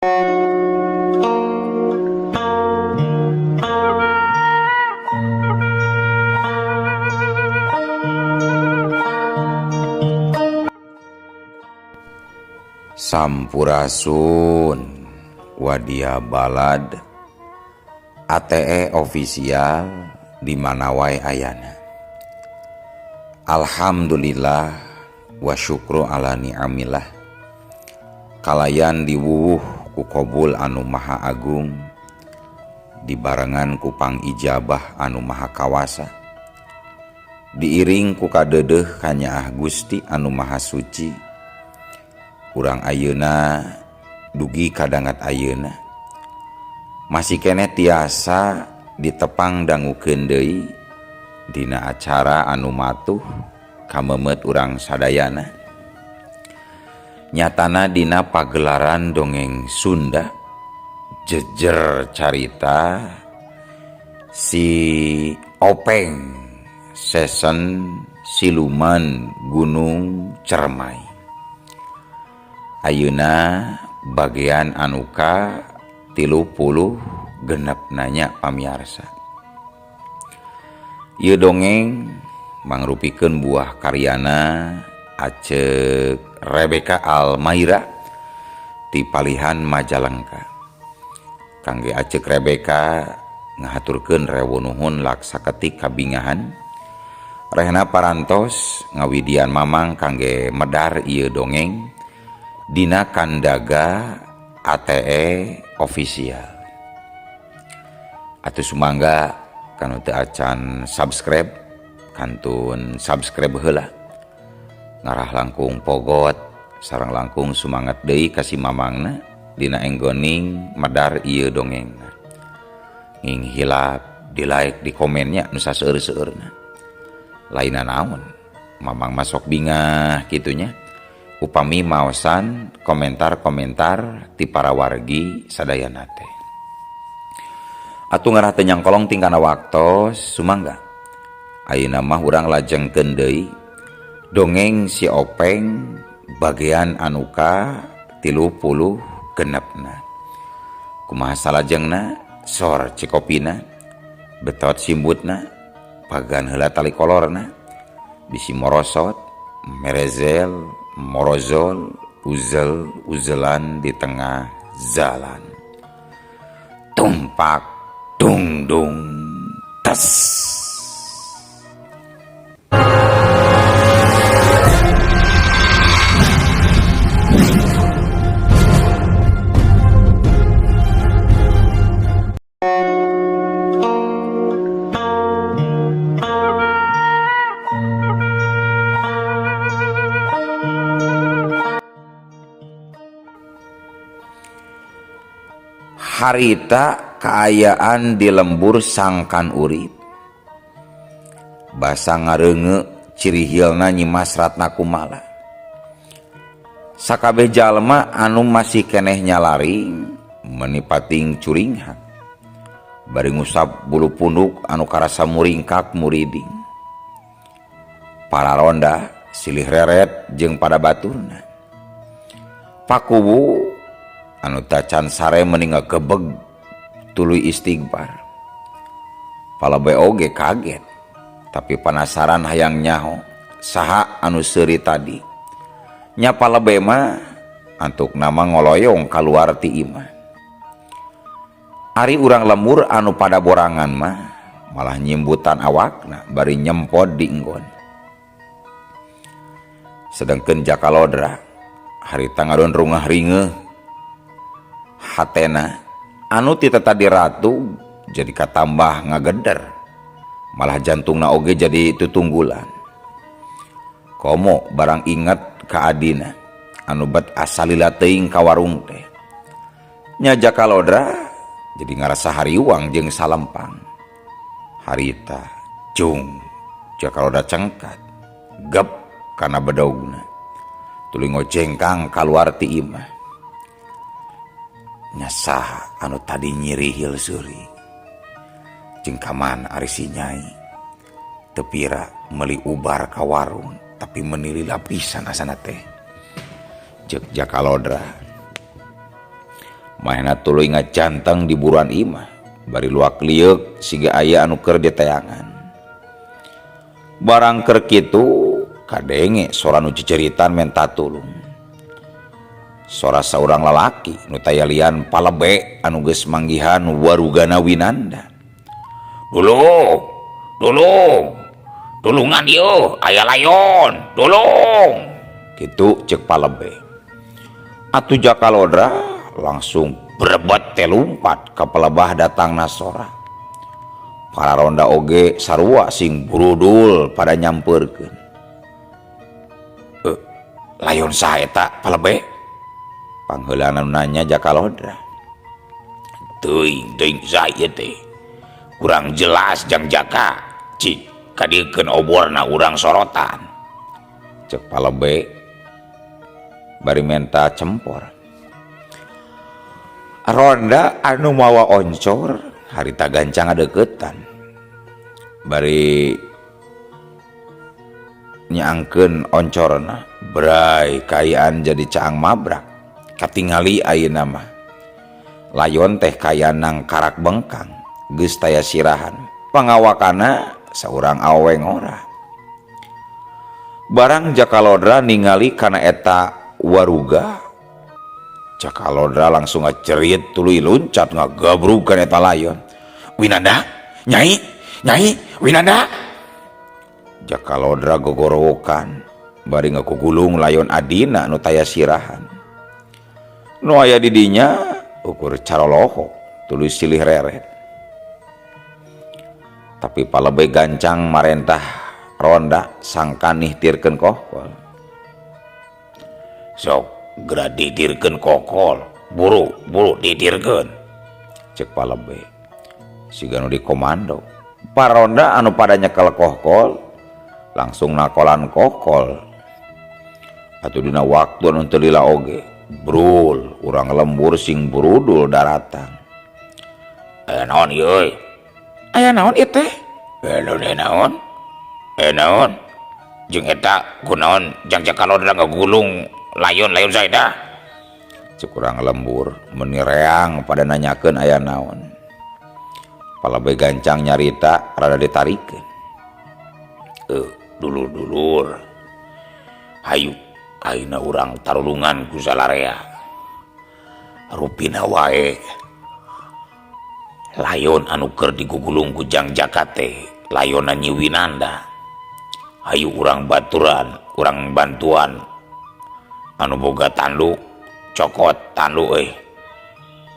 Sampurasun Wadia Balad ATE official di mana wae ayana. Alhamdulillah wa syukru ala ni'amillah. Kalayan diwuwuh ku Qobul anu maha agung, dibarengan ku pangijabah anu maha kawasa, diiring ku kadeudeuh kanyaah Gusti anu maha suci. Urang ayeuna dugi kadangat ayeuna masih kene tiasa ditepang dangukeun deui dina acara anu matuh kamemet urang sadayana. Nyatana dina pagelaran dongeng Sunda jejer carita si Openg Sesen Siluman Gunung Cermai. Ayeuna bagian anuka 30 genep nanya pamiarsa. Ieu dongeng mangrupikeun buah karyana Acek Rebeka Almaira ti palihan Majalengka. Kangge Acek Rebeka ngahaturkeun rewo nuhun laksaketik kabingahan. Rehna parantos ngawidian mamang kangge medar ieu dongeng dina Kandaga ATE official. Atuh sumangga kanu teu acan subscribe kantun subscribe heula. Ngarah langkung pogot sareng langkung sumangat deui ka si mamangna dina enggoning medar ieu dongengna. Nging hilap di like di komennya nu saseueur-seueurna. Laina naon mamang masok bingah kitunya. Upami maosan komentar-komentar ti para wargi sadayana teh. Atuh ngarah teu nyangkolong tingkana waktos sumangga. Ayeuna mah urang lajengkeun deui dongeng si Openg bagian anuka 30 genepna. Kumaha salajengna sor cikopina betot simbutna pagan heula tali kolorna bisi morosot merezel morozol uzel-uzelan di tengah jalan. Tumpak dung dung tes. Harita kaayaan di lembur sangkan urip basa ngareunge ciri hilna nyimas ratna kumala. Sakabeh jalma anu masih keneh nyalaring menipating curinghan bari ngusap bulu punduk anu karasa muringkak muriding. Para ronda silih reret jeung pada baturna. Pakuwu anu tacan sare meninga gebeg tuluy istighfar. Palabe oge kaget tapi penasaran hayang nyaho saha anu seuri tadi. Nya palabe mah antuk nama ngoloyong kaluar ti imah. Ari urang lemur anu pada borangan mah malah nyimbutan awakna bari nyempod di enggon. Sedengkeun Jakalodra harita ngadon rungah ringeuh hatena anu ti tadi ratu jadi katambah ngageder, malah jantungna oge jadi tutunggulan. Komo barang inget ka adina anu bet asalila teuing ka warung teh. Nya Jakalodra jadi ngarasa hariwang jeung salempang. Harita cung Jakalodra cengkat gep kana bedogna tuluy ngojengkang kaluar ti imah. Nya saha anu tadi nyirihil suri jeung kaman ari si Nyai teu pira meuli ubar ka warung tapi menili lapisan asana teh. Ceuk Jakalodra Mahna tuluy ngacanteng di buruan imah bari luak liuk siga aya anu keur diteangan. Barang keur kitu kadenge sora nu ciceritan menta tulung. Sora saurang lalaki nu taya lian palebe anu geus manggihan warugana Winanda. Dulung, tulungan ieu aya layon, dulung. Kitu ceuk palebe. Atuh Jakalodra langsung berebet teh lumpat ka pelebah datangna sora. Para ronda oge sarua sing burudul pada nyampeurkeun. Layon saha eta palebe? Pangheulana nanya Jakalodra. Teuing saha ieu teh? Kurang jelas Jang Jaka, cik kadiekeun oborna urang sorotan. Cek palebe bari menta cempor. Ronda anu mawa oncor harita gancang adeukeutan. Bari nyaangkeun oncorna, bray kayaan jadi caang mabrak. Katingali ayeuna mah. Layon teh kaya nang karak bengkang, geus taya sirahan. Pangawakana saurang aweng ora. Barang Jakalodra ningali kana eta waruga, Jakalodra langsung ngacerit tuluy luncat ngagabrugkeun eta layon. Winanda, Nyai, Winanda. Jakalodra gogorowokan bari ngakugulung layon adina nu taya sirahan. Nu aya di dinya ukur carolohok tuluy silih reret. Tapi palebe gancang marentah ronda sangkan nihtirkeun kokol. Sok geura ditirkeun kokol, buru ditirkeun, cek palebe. Siga nu dikomando. Paronda anu pada nyekel kokol langsung nakolan kokol. Atuh dina waktu anu teu lila oge, brul urang lembur sing burudul daratan. Aya naon ieu euy? Aya naon ieu teh? Naon? Naon? Jeung eta kunaon Jang Jakalodra ngagulung layon saha eta? Cek urang lembur menireang pada nanyakeun aya naon. Palebe gancang nyarita rada ditarikeun. Dulur. Hayu ayeuna urang tarulungan ku salarea. Rupina wae layon anu keur digugulung ku Jang Jaka teh layonna Nyi Winanda. Hayu urang baturan, urang bantuan anu boga tanduk, cokot tanduk euy.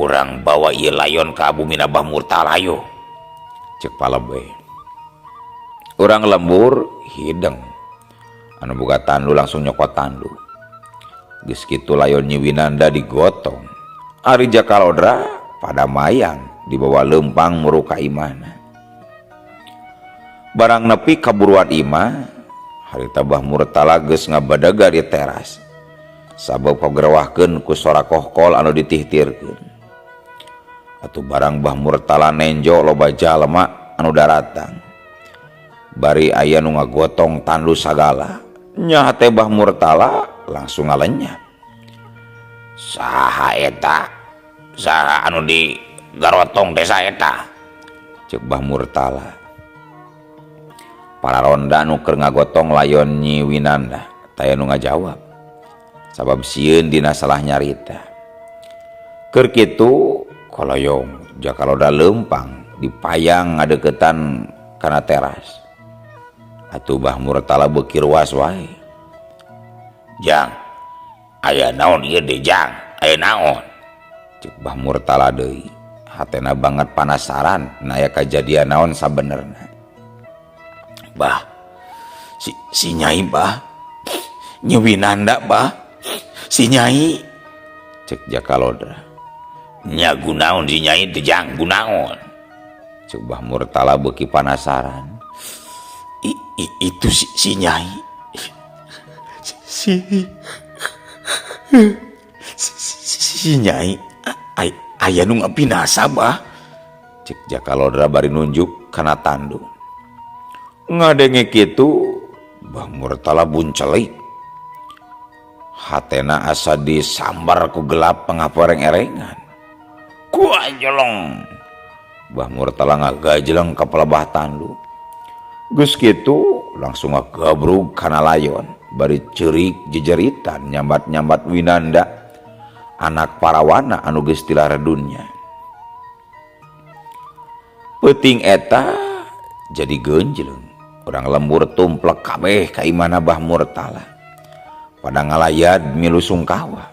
Urang bawa ieu layon ka Abu Minabah Murtala ayo. Cek palebe. Urang lembur hideng anu boga tandu langsung nyokot tandu. Geus kitu layon Nyi Winanda digotong. Ari Jakalodra pada mayang dibawa lempang muruka imahna. Barang nepi ka buruan imah, harita Bah Murtala geus ngabadaga di teras. Sabab kagerewahkeun ku sora kohkol anu ditihtirkeun. Atuh barang Bah Murtala nenjo loba jalma anu daratang. Bari aya nu ngagotong tandu sagala, nya teh Bah Murtala langsung ngalenyap. Saha eta? Saha anu di garotong desa eta? Cek Bah Murtala. Para ronda nu keur ngagotong layon Nyi Winanda taya nu ngajawab. Sabab sieun dina salah nyarita. Keur kitu koloyong Jakalodra lempang dipayang ngadeuketan kana teras. Atuh Bah Murtala beuki ruas wae. Jang, aya naon ieu de Jang? Aya naon? Cek Bah Murtala deui. Hatena banget panasaran na aya kajadian naon sabenerna. Bah, si Nyai bah, Nyi Winanda bah, si Nyai. Cek Jakalodra. Nya gunaon si Nyai teh Jang, gunaon? Cek Bah Murtala beuki panasaran. Itu si Nyai. Si Nyai aya nu ngapinasa bah. Cek Jakalodra bari nunjuk kana tandu. Ngadenge kitu Bah Murtala buncelik. Hatena asa disambar ku gelap pangaporeng erengan. ku anjlong. Bah Murtala ngagajeleng ka pelebah tandu. Geus kitu langsung ngagabrug kana layon, bari ceurik jejeritan nyambat-nyambat Winanda, anak Parawana anu geus tilaredunnya. Peuting eta jadi geunjleung, urang lembur tumplek kabeh ka imana Bah Murtala. Pada ngalayad milu sungkawa.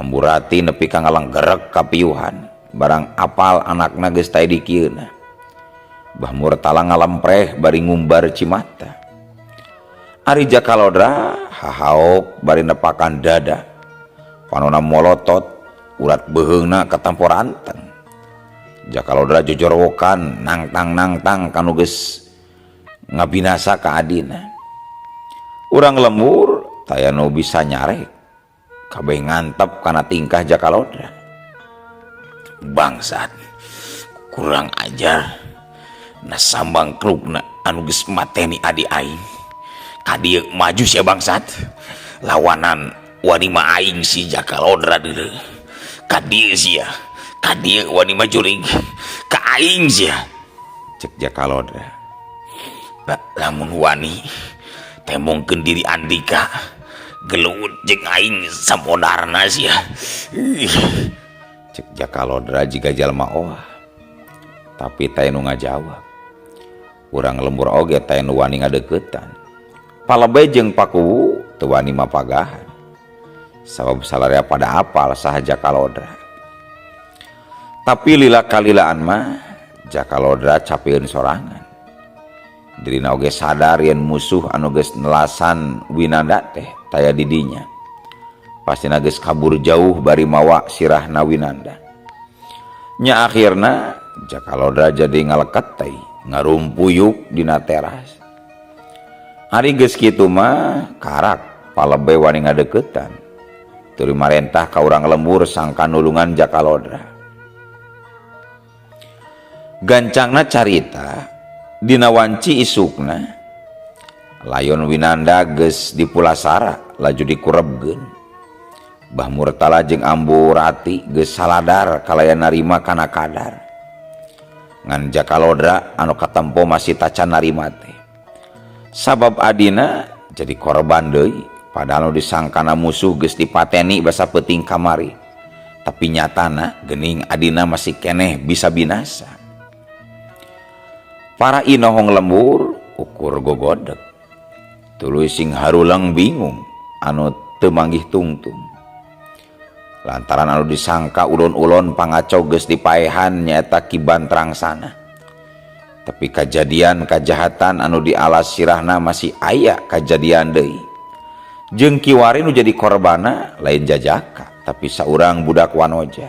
Amburati nepi ka ngalenggerek kapiuhan, barang apal anakna geus tae di kieuna. Bah Murtala ngalempreh bari ngumbar cimata. Ari Jakalodra hahaok bari nepakan dada. Panonna molotot urat beheungna katampo ranteng. Jakalodra jojorowokan nangtang kanu geus ngabinasa ka adina. Urang lembur taya nu bisa nyarek kabeh ngantep kana tingkah Jakalodra. Bangsat, kurang ajar, nasambang klubna anu geus mateni adi aing. Kadieu maju sia bangsat, lawanan wani mah aing si Jakalodra deuleu. Kadieu sia, kadieu wani mah jurig ka aing sia, cek Jakalodra. Lamun wani teh mungkin diri Andika gelut jeung aing samodarna sia. Cek Jakalodra jiga jalma oah, tapi teh nu ngajawab. Urang lembur oge teh nu wani ngadeuketan. Palebe jeung Pakuwu teu wani mapagahan. Sabab salarea pada apal saha Jakalodra. Tapi lila kalilaan mah Jakalodra capieun sorangan. Dirina oge sadar yen musuh anu geus nelasan Winanda teh taya di dinya. Pastina geus kabur jauh bari mawa sirahna Winanda. Nya akhirna Jakalodra jadi ngaleket teh ngarumpuyuk dina teras. Ari geus kitu mah karak palebe wani ngadeuketan. Teu marentah ka urang lembur sangka nulungan Jakalodra. Gancangna carita dina wanci isukna layon Winanda geus dipulasara laju dikurebgeun. Bah Murtala jeung Amburati geus saladar kalayan narima kana kadar. Ngan Jakalodra anu katempo masih tacan narima teh. Sabab adina jadi korban deui, padahal anu disangkana musuh geus dipateni basa peuting kamari. Tapi nyatana geuning adina masih keneh bisa binasa. Para inohong lembur ukur gogodeg. Tuluy sing harulang bingung anu teu manggih tungtung. Lantaran anu disangka ulun-ulun pangacau geus dipaehan nyaeta Ki Bantrangsana. Tapi kejadian kajahatan anu dialas sirahna masih aya kejadian deui. Jeung kiwari nu jadi korbana lain Jajaka, tapi saurang budak wanoja.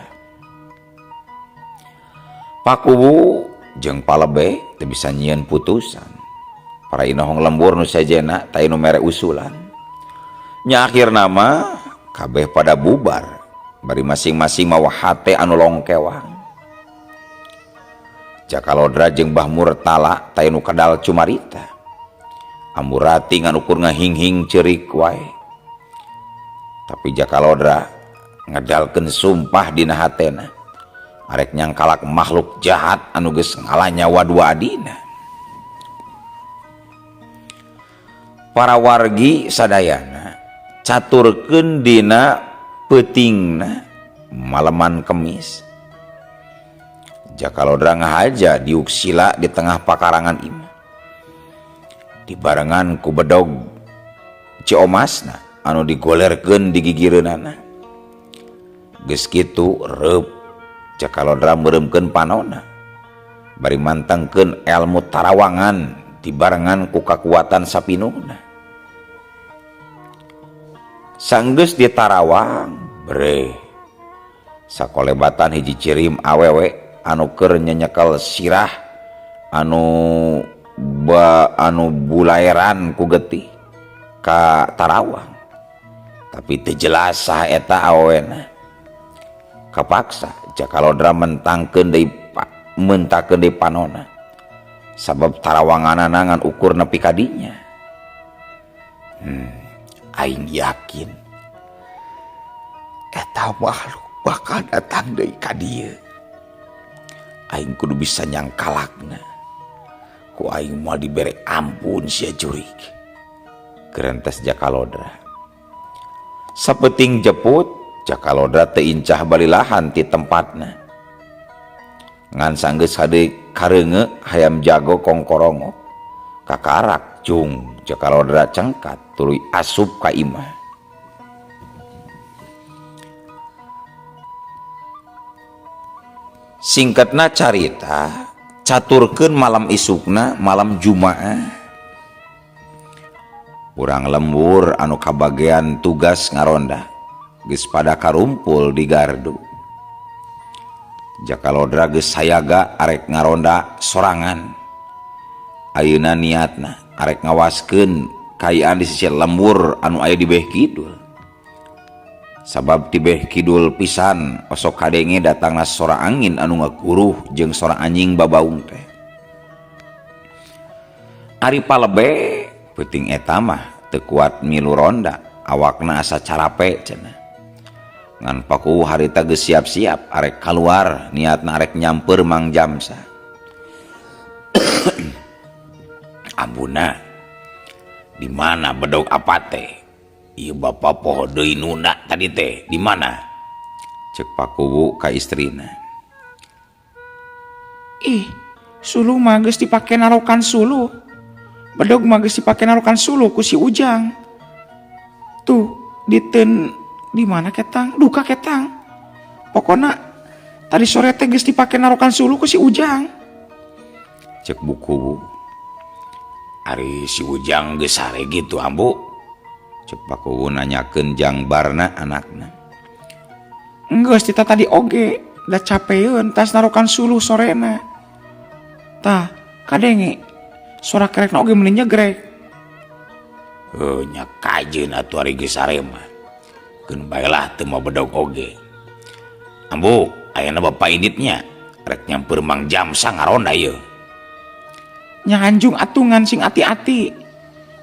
Pakuwu jeung palebe teu bisa nyieun putusan. Para inohong lembur nu sajena taya nu mere usulan. Nya akhirna mah kabeh pada bubar, bari masing-masing mawa hate anu longkewang. Jakalodra jeung Bah Murtala taya nu kadal cumarita. Amburati ngan ukur ngahing-hing ceurik wae. Tapi Jakalodra ngedalkeun sumpah dina hatena. Arek nyangkalak makhluk jahat anu geus ngalah nyawa dua adina. Para wargi sadayana caturkeun dina peutingna maleman Kemis. Jakalodra ngahaja diuksila di tengah pakarangan imah. Dibarengan ku bedog Ciomasna anu digolerkeun di gigireunana. Geus kitu reup Jakalodra meuremkeun panonna. Bari mantengkeun elmu tarawangan dibarengan ku kakuatan sapinuna. Sanggeus ditarawang bre sakolebatan hiji cirim awewe anu keur nyenyekel sirah anu bulaeran ku getih ka tarawang. Tapi teu jelas saha eta awewena. Kapaksa Jakalodra mentangkeun deui panonna. Sabab tarawanganana ngan ukur nepi ka dinya. Aing yakin eta makhluk bakal datang deui ka dieu. Aing kudu bisa nyangkalakna. Ku aing moal dibere ampun sia jurig. Gerentas Jakalodra. Sapeting jeput, Jakalodra teu incah balilahan ti tempatna. Ngan sanggeus hade kareunge hayam jago kongkorongo. Kakarak cung Jakalodra cengkat tuluy asup ka imah. Singkatna carita, caturkeun malam isukna malam Jumaah. Urang lembur anu kabagean tugas ngaronda geus pada karumpul di gardu. Jakalodra geus sayaga arek ngaronda sorangan. Ayeuna niatna arek ngawaskeun kaayaan di sisi lembur anu aya di beh kidul. Sabab ti beh kidul pisan osok kadenge datangna sora angin anu ngaguruh jeung sora anjing babaung teh. Ari palebe peuting eta mah teu kuat milu ronda, awakna asa carape cenah. Ngan paku harita geus siap-siap arek kaluar niatna arek nyamper Mang Jamsa. Ambuna, di mana bedog apa teh? Ieu bapa poho deui nunda tadi teh, di mana? Cek Pakuwu ka istrina. Ih, suluh mah geus dipake narokan suluh. Bedog mah geus dipake narokan suluh ku si Ujang. Tuh, diteun di mana ketang? Duka ketang. Pokona tadi sore teh geus dipake narokan suluh ku si Ujang. Cek Bukuwu. Ari si Ujang geus sare gitu ambu. Cek Pakuwu nanyakeun jangbarna anakna. Geus tita tadi oge, da capeun tas narokan suluh sorena. Tah, kadenge suara kerekna oge meni nyegrek. Nya kajeun atuh ari geus sare mah. Keun baelah teu mau bedog oge. Ambu, ayana bapa inditnya rek nyamper Mang Jamsa ngaronda ieu. Nya anjung atungan sing ati-ati.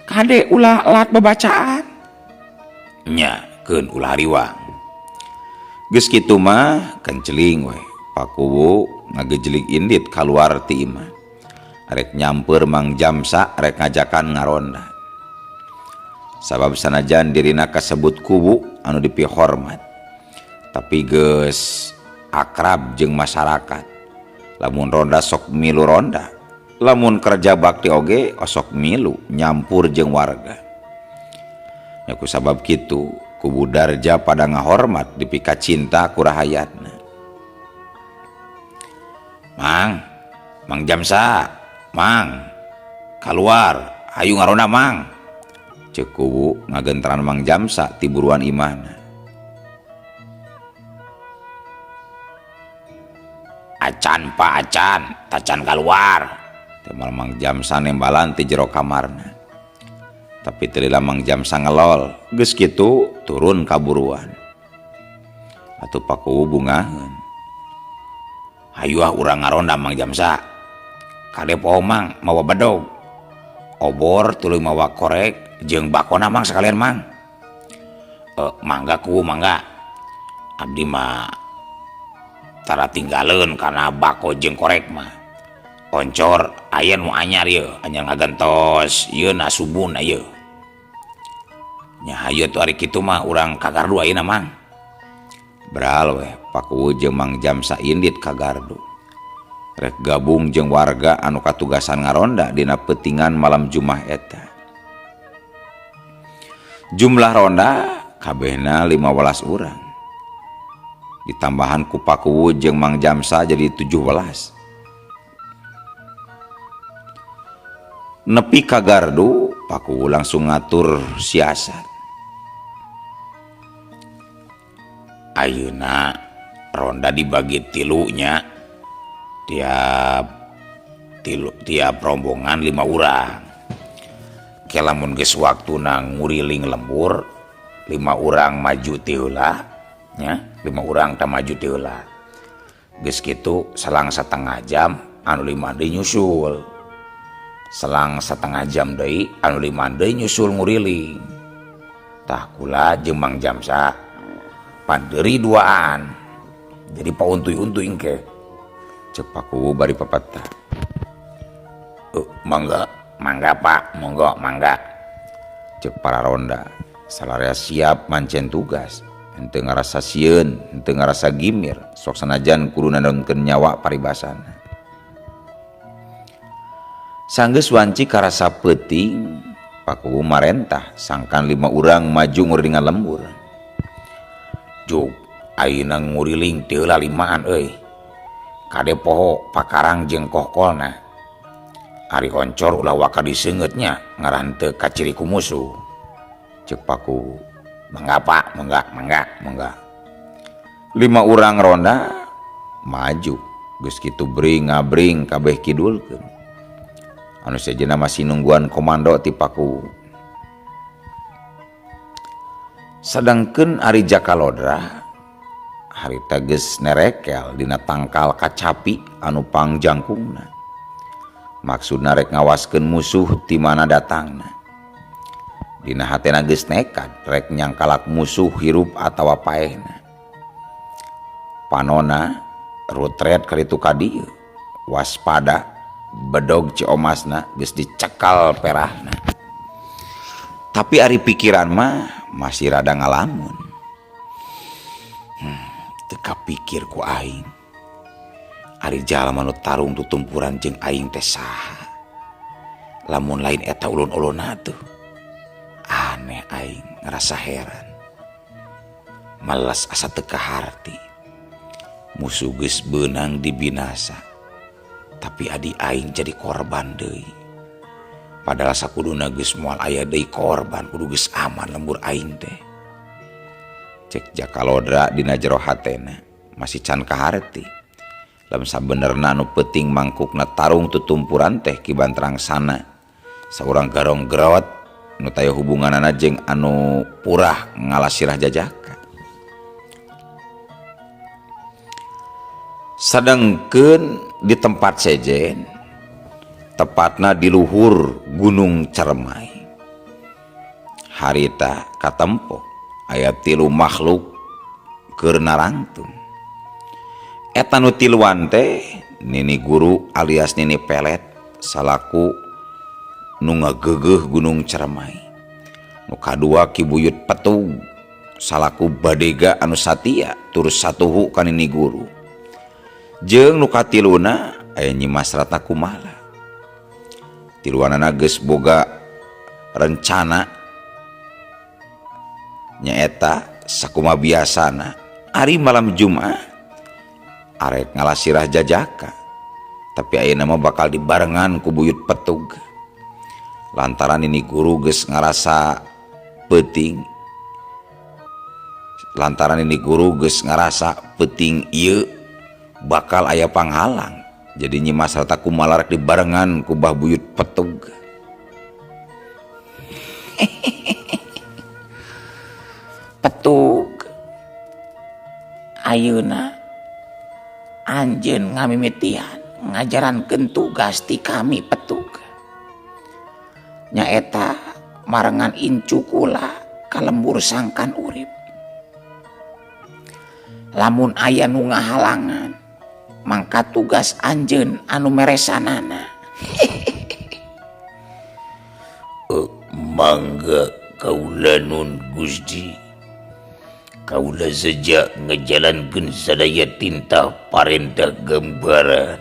Kade ulah lat babacaan. Nya keun ulah riwang. Geus kitu mah kenceling we. Pakuwu ngagejelig indit kaluar ti imah. Arek nyamper Mang Jamsa arek ngajakan ngaronda. Sabab sanajan dirina kasebut kuwu anu dipihormat, tapi geus akrab jeung masyarakat. Lamun ronda sok milu ronda, lamun kerja bakti oge osok milu nyampur jeung warga. Ya ku sabab kitu kubu darja pada ngahormat dipika cinta ku rahayatna. Mang Jamsa, Mang, kaluar, ayo ngaronda Mang. Ceuk kuwu ngagentran Mang Jamsa ti buruan imahna. Acan Pak Acan, tacan kaluar. Temal Mang Jamsa nembalan ti jero kamarna. Tapi teu lila Mang Jamsa ngelol, geus kitu turun ka buruan. Atuh Pakuwu bungaheun. Hayu urang ngaronda Mang Jamsa. Kade poho Mang mawa bedog. Obor tuluy mawa korek jeung bakona Mang sekalian Mang. Mangga kuwu mangga. Abdi mah tara tinggaleun kana bako jeung korek mah. Oncor aya nu anyar ieu, anyar ngagentos ieu na subun ieu. Nya hayu tuh ari kitu mah urang ka gardu ayeuna Mang. Beral we Pakuwu jeung Mang Jamsa indit ka gardu. Rek gabung jeung warga anu katugasan ngaronda dina peutingan malam Jumat eta. Jumlah ronda kabehna 15 urang. Ditambahan ku Pakuwu jeung Mang Jamsa jadi 17. Nepi ka gardu, Pakuwu langsung ngatur siasat. Ayeuna ronda dibagi tilunya, tiap rombongan 5 urang. Kelamun geus waktuna nguriling lembur, 5 urang maju ti heula nya, 5 urang teh maju ti heula. Geus kitu selang setengah jam anu 5 deui nyusul. Selang setengah jam deui anu 5 deui nyusul nguriling. Tah kula jeung Mang Jamsa pandeuri duaan jadi pauntuy-untuy engke. Cek Paku bari papatah. Mangga, mangga Pak, monggo mangga. Cek para ronda, salarea siap mancen tugas. Henteu ngarasa sieun, henteu ngarasa gimir, sok sanajan kudu nandongkeun nyawa paribasana. Sanggeus wanci karasa peuting, Paku marentah sangkan 5 urang maju nguringan lembur. Juk, ayeuna nguriling teu lalimaan euy. Kade poho pakarang jeung kohkolna. Ari oncor ulah waka diseungeutnya ngaran teu kaciri ku musuh. Cek Paku, mangga Pak, mangga. 5 urang ronda maju, geus kitu bring ngabring kabeh kidulkeun. Anu sejenna masih nungguan komando ti Paku. Sedangkeun ari Jakalodra harita geus nerekel dina tangkal kacapi anu pangjangkungna. Maksudna rek ngawaskeun musuh ti mana datangna. Dina hatena geus nekat rek nyangkalak musuh hirup atawa paehna. Panona rutret karitu ka dieu, waspada bedog ciomasna geus dicekal perahna. Tapi ari pikiran mah masih rada ngalamun. Teu kapikir ku aing. Ari jalma nu tarung tutumpuran jeung aing teh saha. Lamun lain eta ulun-ulunna tuh. Aneh aing ngerasa heran. Malas asa teu kaharti. Musuh geus beunang dibinasa. Tapi adi aing jadi korban deui. Padahal sakuduna geus moal aya deui korban, kudu geus aman lembur aing teh. Cek Jakalodra dina jero hatena masih can kaharti. Lam sabenerna anu peuting mangkukna tarung tutumpuran teh kibantrang sana. Saurang garong gerawat nu taya hubunganana jeung anu purah ngalasirah jajaka. Sadengkeun di tempat sejen, tepatna di luhur Gunung Ceremai. Harita katempo aya 3 makhluk keur narangtung. Eta nu tiluan teh Nini Guru alias Nini Pelet salaku nu ngageugeuh Gunung Ceremai. Nu kadua Ki Buyut Petug salaku badega anu satia tur satuhu ka Nini Guru. Jeung nu katiluna aya Nyimas Ratna Kumala. Tiluanana geus boga rencana nyaeta sakumaha biasana ari malam Jumat arek ngalasirah jajaka. Tapi ayeuna mah bakal dibarengan ku Buyut Petug. Lantaran Nini Guru geus ngarasa peuting. Lantaran Nini Guru geus ngarasa peuting ieu bakal aya panghalang. Jadi Nyimas Ratna Kumala rek dibarengan ku Bah Buyut Petug. Petug, ayeuna anjeun ngamimitian ngajarankeun tugas ti kami Petug. Nyaeta marengan incu kula kalembur sangkan urip. Lamun aya nu ngahalangan, mangka tugas anjeun anu meresanana. Mangga kaula nun Gusti. Kaula sejak ngejalankeun sadaya tintah parentah gambaran.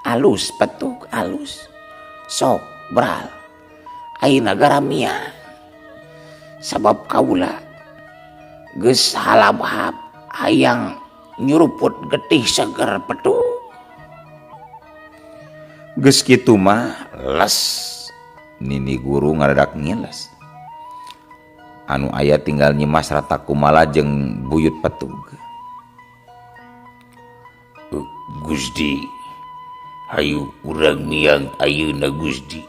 Alus Petug, alus. Sok bral, ayeuna garamian. Sabab kaula geus halabhab hayang nyuruput getih seger Petug. Geus kitu mah les Nini Guru ngaradak ngiles. Anu aya tinggal Nyimas Ratna Kumala jeung Buyut Petug. Gusti, hayu urang miang ayeuna Gusti.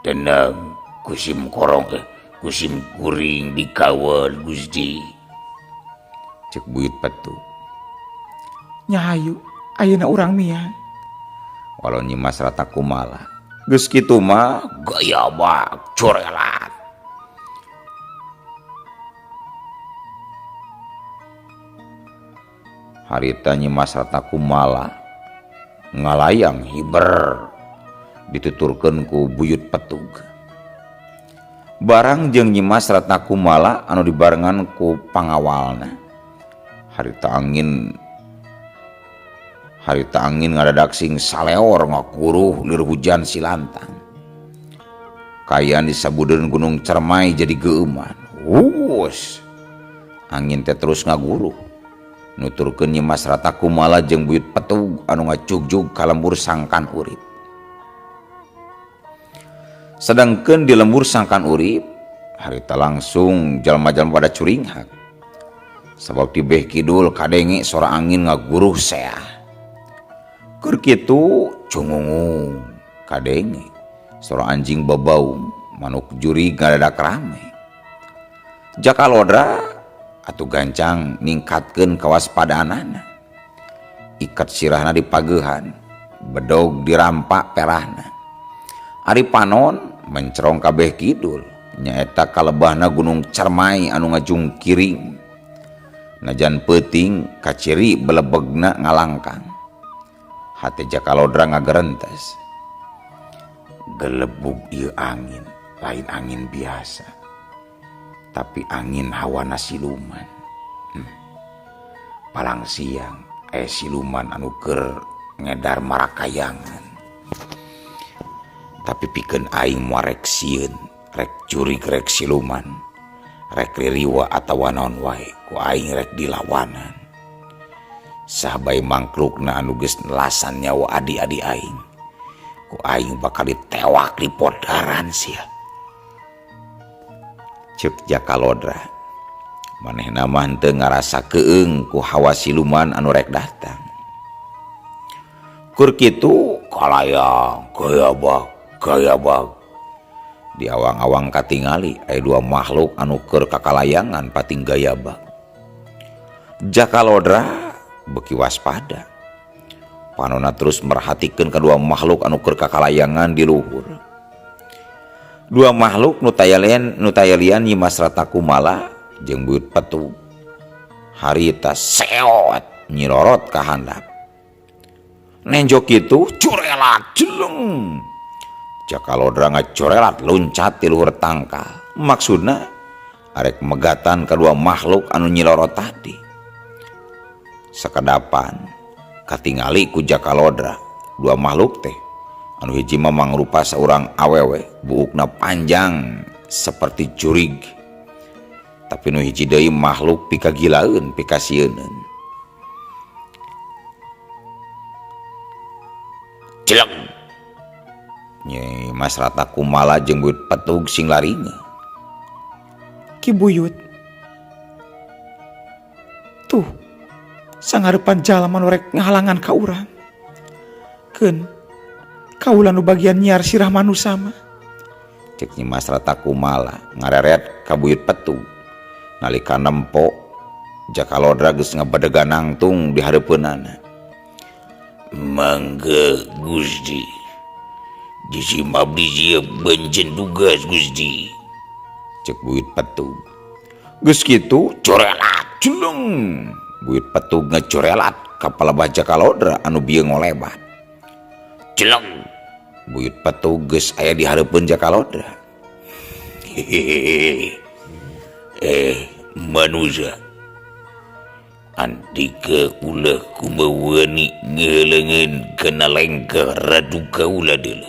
Tenang, kusim korong kusim kuring dikawal Gusti. Cek Buyut Petug. Nyahayu, ayeuna urang miang. Walau Nyimas Ratna Kumala. Geus kitu mah Gaya bak corelat. Harita Nyimas Ratna Kumala ngalayang hiber dituturkeun ku buyut petug. Barang jeung Nyimas Ratna Kumala anu dibarengan ku pangawalna. Harita angin ngadadak sing saleor ngakuruh lir hujan silantang. Kayan disabudeun gunung Cermai jadi geuman. Wuus. Angin teh terus ngaguruh. Nuturkeun Nyimas Ratna Kumala jeung buyut petug anu ngacugjug ka lembur sangkan urip. Sedangkeun di lembur sangkan urip, harita langsung jalma-jalma pada curinghak. Sabab ti beh kidul kadenge sora angin ngaguruh seah. Keur kitu cungungung kadenge sora anjing babaung manuk juri ngadadak rame. Jakalodra atuh gancang ningkatkeun kawaspadaanana. Ikat sirahna dipageuhan, bedog dirampak perahna. Ari panon mencrong kabeh kidul nyaeta kalebahna gunung Cermai anu ngajungkiring. Najan peuting kaciri belebegna ngalangkang. Hate Jakalodra ngagerentes. Gelebug ieu angin, lain angin biasa. Tapi angin hawana siluman. Palang siang siluman anu keur ngedar marakayangan. Tapi pikeun aing moal rek sieun, rek curig rek siluman, rek ririwa atawa naon wae ku aing rek dilawanan. Sahabai mangklukna anu geus nelasan nyawa adi-adi aing, ku aing bakal ditewak di podaran sia. Ceuk Jakalodra, manehna mah teu ngarasa keung ku hawa siluman anu rek datang. Kur kitu kalayang gayabag. Di awang-awang katingali aya dua makhluk anu keur kakalayangan pating gayabag. Jakalodra beki waspada. Panonna terus merhatikeun kedua makhluk anu keur kakalayangan di luhur. Dua makhluk nu tayalian Nyimas Ratna Kumala jeung buyut petug. Harita seot nyirorot ka handap. Nenjok kitu curelat jeleng. Jakalodra ngacorelat loncat ti luhur tangkal. Maksudna arek megatan kedua makhluk anu nyilorot tadi. Sakadapan katingali ku Jakalodra dua makhluk teh anu hiji mah mangrupa saurang awewe buukna panjang seperti curig, tapi nu hiji deui makhluk pikagilaeun pikasieun. Jelek Nyai Mas Ratna Kumala jeung buyut petug sing laringa. Ki buyut. Tuh, sangarepan jalma anu rek ngahalangan ka urang. Keun kaula nu bagian nyiar sirah manusa mah. Cek Nyai Mas Ratna Kumala ngareret ka buyut petug. Nalika nempo Jakalodra geus ngabadega nangtung di hareupeunana. Mangga Gusti, disimap di siap bencen tugas Gusti. Cek buyut petug. Geus kitu corelat jeleng. Buyut petug ngacorelat ka palebah Jakalodra anu bieu ngolebat. Jeleng. Buyut petug geus aya di hareupeun Jakalodra. Hehehe. Manusia, antika ulah kumawani ngelengan kena lengkah ratu kaula dulu.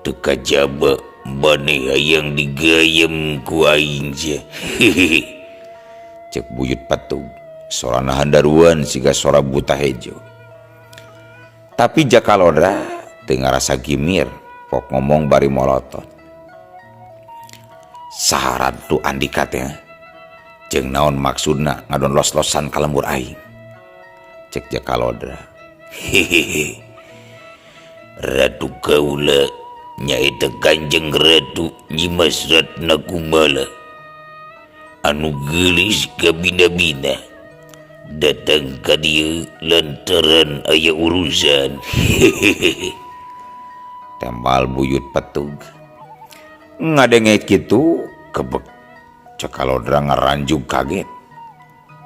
Teka jaba maneh yang digayam ku aing ja. Hehehe. Cek buyut petug. Sorana handaruan siga sora buta hejo. Tapi Jakalodra teu ngarasa gimir pok ngomong bari molotot. Saharan tu andika teh jeung naon maksudna ngadon los-losan ka lembur aing. Cek Jakalodra. Hehehe. Ratu kaula nyaeta Kanjeng Ratu Nyimas Ratna Kumala anu gelis ka bina-bina datang ka dieu lantaran aya urusan. Hehehe. Tembal buyut petug. Ngadenge kitu kebek Jakalodra ngaranjug kaget.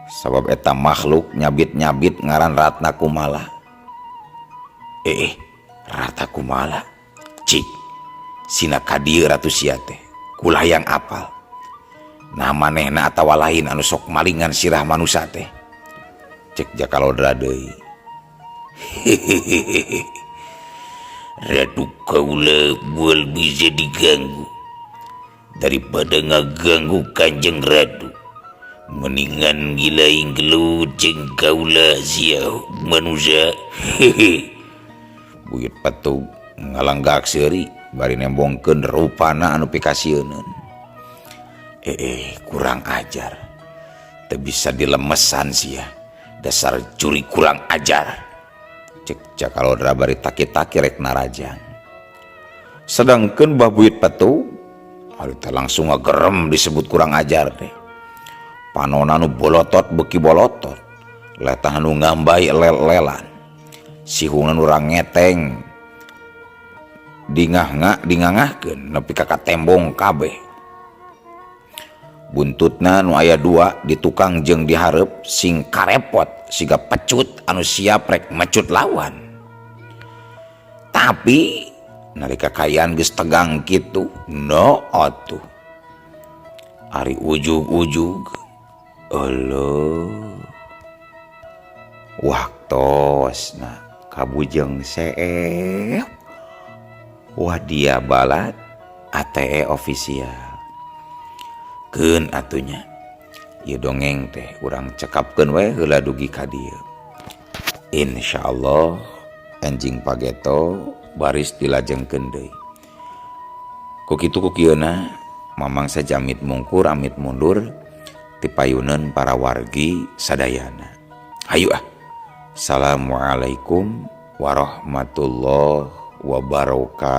Sabab eta makhluk nyabit-nyabit ngaran Ratna Kumala. Rata Kumala. Cik, sina kadieu ratu sia teh kulah yang apal. Nah manehna atawa lain anu sok malingan sirah manusia teh. Cek Jakalodra deui. Ratu kaula bual bisa diganggu. Daripada ngaganggu Kanjeng Ratu, mendingan gilaing gelut jeung kaula sia manusia. Buyut Petug ngalanggak seuri bari nembongkeun rupana anu pikasieun. Kurang ajar. Teu bisa dilemesan sia. Dasar curi kurang ajar. Cek Jakalodra bari taki-taki rek narajang. Sedangkeun Mbah Buyut Petug harita langsung ngagerem disebut kurang ajar teh. Panonna nu bolotot beuki bolotot. Letah nu ngambai lel-lelan. Sihuna nu urang ngeteng dingangahkeun nepi ka tembong kabeh. Buntutna nu aya 2 di tukang jeung di hareup sing karepot siga pecut anu siap rek mecut lawan. Tapi nalika kayaan geus tegang kitu, no atuh. Ari ujug-ujug Allah waktosna kabujeng seef wadia balat ATE official. Keun atunya ieu dongeng teh urang cekapkeun we heula dugi ka dieu. Insyaallah enjing pageto baris dilajengkeun deui. Ku kitu ku kieuna mamang sajamit mungkur amit mundur ti payuneun para wargi sadayana. Hayu ah. Assalamualaikum warahmatullahi wabarakatuh.